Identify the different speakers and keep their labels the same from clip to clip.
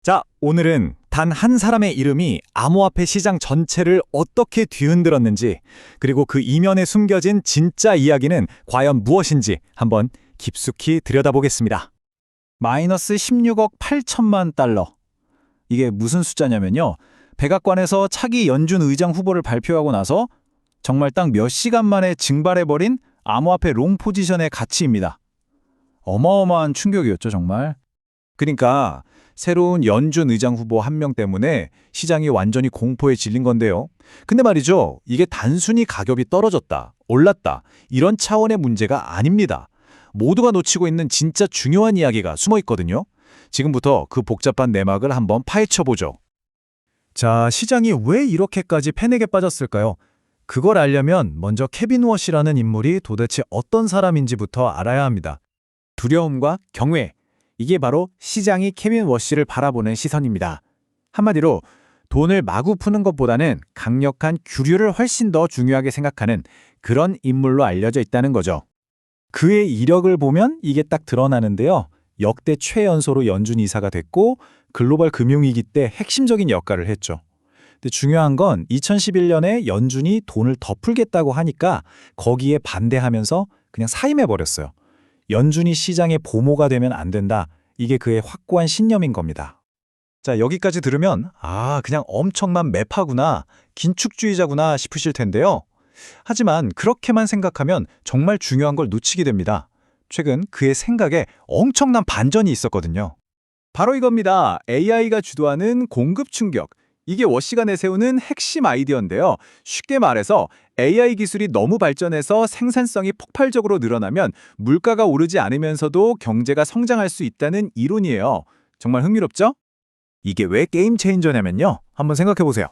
Speaker 1: 자, 오늘은 단 한 사람의 이름이 암호화폐 시장 전체를 어떻게 뒤흔들었는지, 그리고 그 이면에 숨겨진 진짜 이야기는 과연 무엇인지 한번 깊숙이 들여다보겠습니다. 마이너스 16억 8천만 달러. 이게 무슨 숫자냐면요. 백악관에서 차기 연준 의장 후보를 발표하고 나서 정말 딱 몇 시간 만에 증발해버린 암호화폐 롱 포지션의 가치입니다. 어마어마한 충격이었죠, 정말. 그러니까 새로운 연준 의장 후보 한 명 때문에 시장이 완전히 공포에 질린 건데요. 근데 말이죠, 이게 단순히 가격이 떨어졌다, 올랐다, 이런 차원의 문제가 아닙니다. 모두가 놓치고 있는 진짜 중요한 이야기가 숨어 있거든요. 지금부터 그 복잡한 내막을 한번 파헤쳐보죠. 자, 시장이 왜 이렇게까지 패닉에 빠졌을까요? 그걸 알려면 먼저 케빈 워시라는 인물이 도대체 어떤 사람인지부터 알아야 합니다. 두려움과 경외, 이게 바로 시장이 케빈 워시를 바라보는 시선입니다. 한마디로 돈을 마구 푸는 것보다는 강력한 규류를 훨씬 더 중요하게 생각하는 그런 인물로 알려져 있다는 거죠. 그의 이력을 보면 이게 딱 드러나는데요. 역대 최연소로 연준 이사가 됐고 글로벌 금융위기 때 핵심적인 역할을 했죠. 근데 중요한 건 2011년에 연준이 돈을 더 풀겠다고 하니까 거기에 반대하면서 그냥 사임해버렸어요. 연준이 시장의 보모가 되면 안 된다. 이게 그의 확고한 신념인 겁니다. 자, 여기까지 들으면 그냥 엄청난 매파구나, 긴축주의자구나 싶으실 텐데요. 하지만 그렇게만 생각하면 정말 중요한 걸 놓치게 됩니다. 최근 그의 생각에 엄청난 반전이 있었거든요. 바로 이겁니다. AI가 주도하는 공급 충격. 이게 워시가 내세우는 핵심 아이디어인데요. 쉽게 말해서 AI 기술이 너무 발전해서 생산성이 폭발적으로 늘어나면 물가가 오르지 않으면서도 경제가 성장할 수 있다는 이론이에요. 정말 흥미롭죠? 이게 왜 게임 체인저냐면요. 한번 생각해 보세요.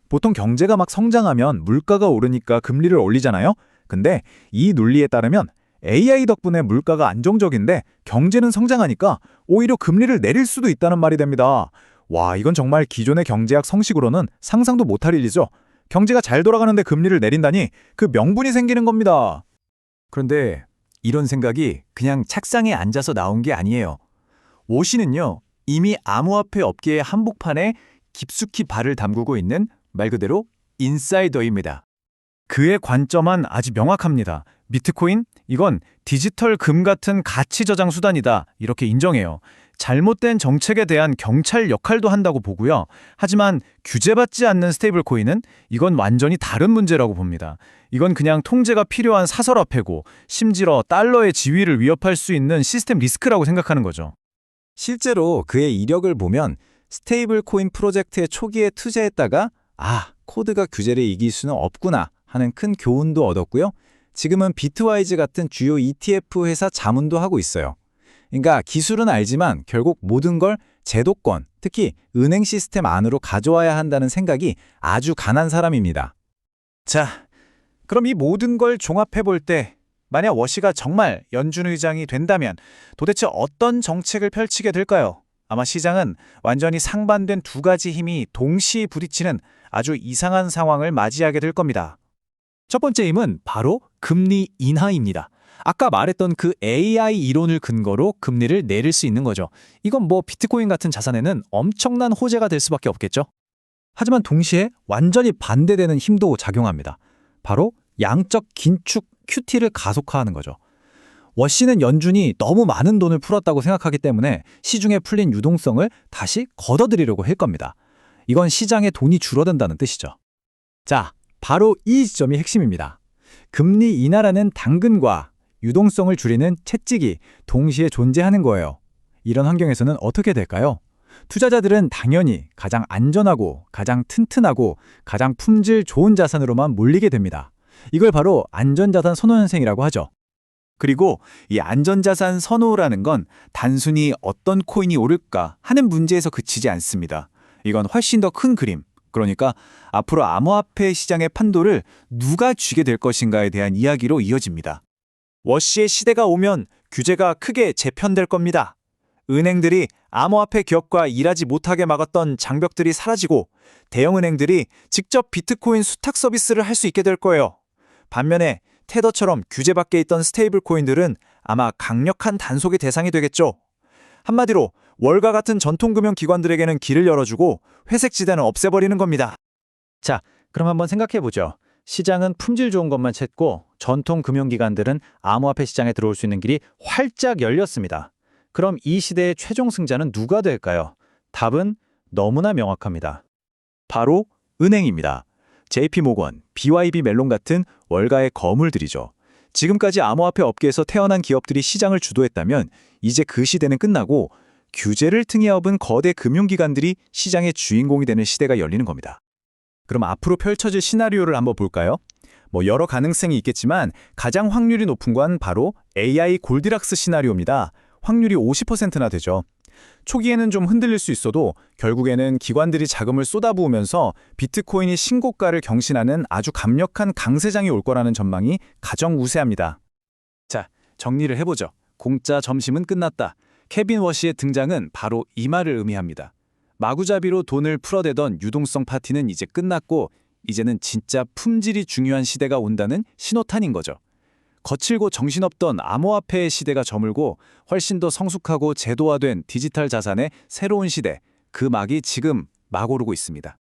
Speaker 1: 보통 경제가 막 성장하면 물가가 오르니까 금리를 올리잖아요. 근데 이 논리에 따르면 AI 덕분에 물가가 안정적인데 경제는 성장하니까 오히려 금리를 내릴 수도 있다는 말이 됩니다. 와, 이건 정말 기존의 경제학 성식으로는 상상도 못할 일이죠. 경제가 잘 돌아가는데 금리를 내린다니 그 명분이 생기는 겁니다. 그런데 이런 생각이 그냥 책상에 앉아서 나온 게 아니에요. 워시는요, 이미 암호화폐 업계의 한복판에 깊숙이 발을 담그고 있는 말 그대로 인사이더입니다. 그의 관점은 아주 명확합니다. 비트코인? 이건 디지털 금 같은 가치 저장 수단이다. 이렇게 인정해요. 잘못된 정책에 대한 경찰 역할도 한다고 보고요. 하지만 규제받지 않는 스테이블 코인은 이건 완전히 다른 문제라고 봅니다. 이건 그냥 통제가 필요한 사설화폐고 심지어 달러의 지위를 위협할 수 있는 시스템 리스크라고 생각하는 거죠. 실제로 그의 이력을 보면 스테이블 코인 프로젝트의 초기에 투자했다가 코드가 규제를 이길 수는 없구나 하는 큰 교훈도 얻었고요. 지금은 비트와이즈 같은 주요 ETF 회사 자문도 하고 있어요. 그러니까 기술은 알지만 결국 모든 걸 제도권, 특히 은행 시스템 안으로 가져와야 한다는 생각이 아주 강한 사람입니다. 자, 그럼 이 모든 걸 종합해 볼 때 만약 워시가 정말 연준 의장이 된다면 도대체 어떤 정책을 펼치게 될까요? 아마 시장은 완전히 상반된 두 가지 힘이 동시에 부딪히는 아주 이상한 상황을 맞이하게 될 겁니다. 첫 번째 힘은 바로 금리 인하입니다. 아까 말했던 그 AI 이론을 근거로 금리를 내릴 수 있는 거죠. 이건 비트코인 같은 자산에는 엄청난 호재가 될 수밖에 없겠죠. 하지만 동시에 완전히 반대되는 힘도 작용합니다. 바로 양적 긴축 QT를 가속화하는 거죠. 워시는 연준이 너무 많은 돈을 풀었다고 생각하기 때문에 시중에 풀린 유동성을 다시 걷어들이려고 할 겁니다. 이건 시장에 돈이 줄어든다는 뜻이죠. 자, 바로 이 지점이 핵심입니다. 금리 인하라는 당근과 유동성을 줄이는 채찍이 동시에 존재하는 거예요. 이런 환경에서는 어떻게 될까요? 투자자들은 당연히 가장 안전하고 가장 튼튼하고 가장 품질 좋은 자산으로만 몰리게 됩니다. 이걸 바로 안전자산 선호 현상이라고 하죠. 그리고 이 안전자산 선호라는 건 단순히 어떤 코인이 오를까 하는 문제에서 그치지 않습니다. 이건 훨씬 더 큰 그림, 그러니까 앞으로 암호화폐 시장의 판도를 누가 쥐게 될 것인가에 대한 이야기로 이어집니다. 워시의 시대가 오면 규제가 크게 재편될 겁니다. 은행들이 암호화폐 기업과 일하지 못하게 막았던 장벽들이 사라지고 대형은행들이 직접 비트코인 수탁 서비스를 할 수 있게 될 거예요. 반면에 테더처럼 규제 밖에 있던 스테이블 코인들은 아마 강력한 단속의 대상이 되겠죠. 한마디로 월가 같은 전통금융기관들에게는 길을 열어주고 회색 지대는 없애버리는 겁니다. 자, 그럼 한번 생각해보죠. 시장은 품질 좋은 것만 찾고 전통금융기관들은 암호화폐 시장에 들어올 수 있는 길이 활짝 열렸습니다. 그럼 이 시대의 최종 승자는 누가 될까요? 답은 너무나 명확합니다. 바로 은행입니다. JP모건, BYB 멜론 같은 월가의 거물들이죠. 지금까지 암호화폐 업계에서 태어난 기업들이 시장을 주도했다면 이제 그 시대는 끝나고 규제를 등에 업은 거대 금융기관들이 시장의 주인공이 되는 시대가 열리는 겁니다. 그럼 앞으로 펼쳐질 시나리오를 한번 볼까요? 여러 가능성이 있겠지만 가장 확률이 높은 건 바로 AI 골디락스 시나리오입니다. 확률이 50%나 되죠. 초기에는 좀 흔들릴 수 있어도 결국에는 기관들이 자금을 쏟아부으면서 비트코인이 신고가를 경신하는 아주 강력한 강세장이 올 거라는 전망이 가장 우세합니다. 자, 정리를 해보죠. 공짜 점심은 끝났다. 케빈 워시의 등장은 바로 이 말을 의미합니다. 마구잡이로 돈을 풀어대던 유동성 파티는 이제 끝났고 이제는 진짜 품질이 중요한 시대가 온다는 신호탄인 거죠. 거칠고 정신없던 암호화폐의 시대가 저물고 훨씬 더 성숙하고 제도화된 디지털 자산의 새로운 시대, 그 막이 지금 막 오르고 있습니다.